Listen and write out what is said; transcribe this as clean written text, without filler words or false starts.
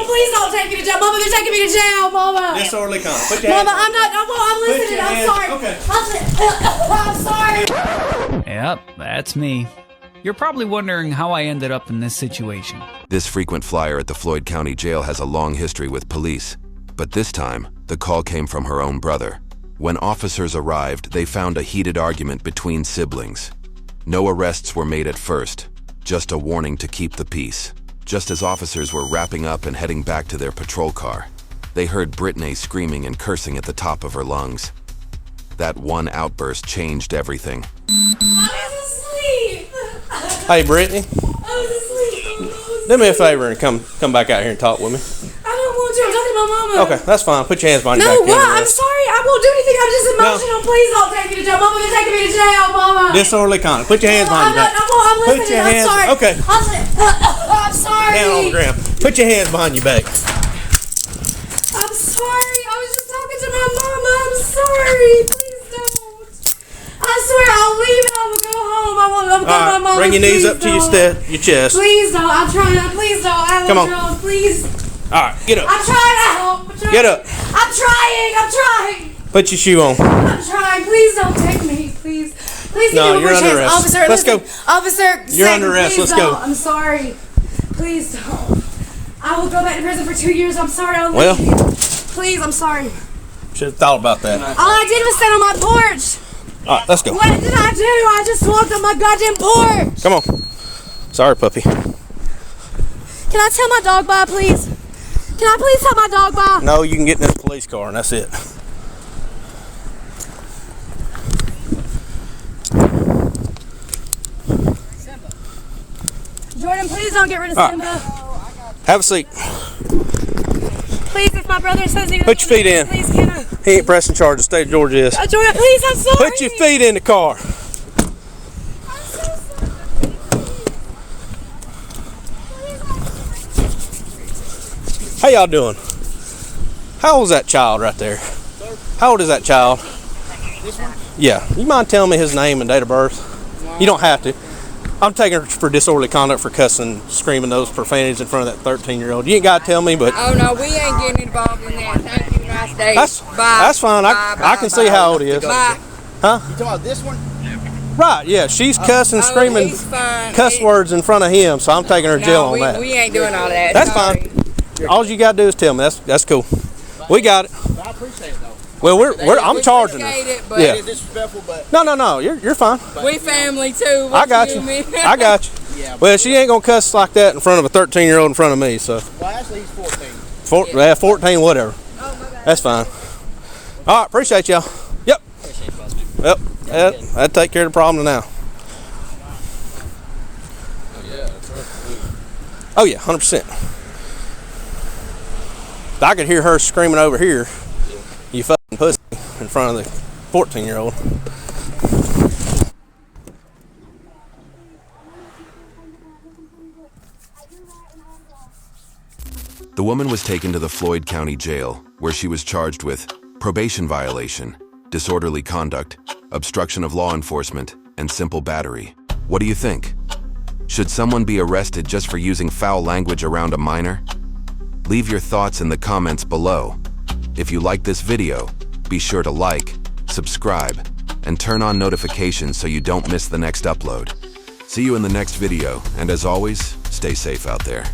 emotional. Please don't take me to jail. Mama, they're taking me to jail, Mama. Disorderly conduct. Put your Mama, hands I'm listening. I'm sorry. Okay. I'm sorry. Yep, that's me. You're probably wondering how I ended up in this situation. This frequent flyer at the Floyd County Jail has a long history with police, but this time, the call came from her own brother. When officers arrived, they found a heated argument between siblings. No arrests were made at first, just a warning to keep the peace. Just as officers were wrapping up and heading back to their patrol car, they heard Brittany screaming and cursing at the top of her lungs. That one outburst changed everything. I was asleep. Hey, Brittany. I was asleep. Do me a favor and come back out here and talk with me. I don't want to. I'm talking to my mama. Okay, that's fine. Put your hands behind your No, back. what? I'm sorry. I won't do anything. I'm just emotional. Please don't take me to jail. Mama, they're taking me to jail, Mama. Disorderly conduct. Put your hands behind your back. I'm listening. Put your hands. I'm sorry. Okay. I'm sorry. Down on the ground. Put your hands behind your back. I'm sorry. I was just talking to my mama. I'm sorry. Please don't. I swear I'll leave and I will go home. I won't go to my mama. Bring your knees up to your chest. Please don't. I'm trying. Please don't. I Come on. Don't. Please. All right, get up. I'm trying to help. Get up. I'm trying. Put your shoe on. I'm trying. Please don't take me. Please. Please No, give me you're one under chance. arrest. Officer, Let's listen. go. Officer, You're under arrest. Please Let's go. don't. I'm sorry. Please don't. I will go back to prison for 2 years. I'm sorry. Well. Please, I'm sorry. Should have thought about that. All I did was stand on my porch. All right, let's go. What did I do? I just walked on my goddamn porch. Come on. Sorry, puppy. Can I tell my dog bye, please? Can I please tell my dog bye? No, you can get in this police car and that's it. Jordan, please don't get rid of Simba. Have a seat. Please, if my brother says he Put your feet in. Please, can I? He ain't pressing charges. State of Georgia is. Jordan, please, I'm sorry. Put your feet in the car. How y'all doing? How old is that child right there? How old is that child? This one? Yeah. You mind telling me his name and date of birth? You don't have to. I'm taking her for disorderly conduct for cussing, screaming those profanities in front of that 13-year-old. You ain't got to tell me, but... Oh, no, we ain't getting involved in that. Thank you, nice day. Bye. That's fine. I can see how old he is. Bye. Huh? You talking about this one? Right, yeah. She's cussing, screaming he's fine. cuss words in front of him, so I'm taking her to jail on that. We ain't doing all that. That's Sorry. fine. All you got to do is tell me. That's cool. We got it. I appreciate it, though. Well, I'm charging her. It, but Yeah. It is disrespectful, but... No. You're fine. We family, too. I got you. I got you. Yeah, Well, she ain't gonna cuss like that in front of a 13-year-old in front of me. So. Well, actually, he's 14. 14, whatever. Oh, my God. That's fine. All right, appreciate y'all. Yep. Yep. That'd take care of the problem now. Oh yeah, 100%. I could hear her screaming over here. You fucking pussy in front of the 14-year-old. The woman was taken to the Floyd County Jail, where she was charged with probation violation, disorderly conduct, obstruction of law enforcement, and simple battery. What do you think? Should someone be arrested just for using foul language around a minor? Leave your thoughts in the comments below. If you like this video, be sure to like, subscribe, and turn on notifications so you don't miss the next upload. See you in the next video, and as always, stay safe out there.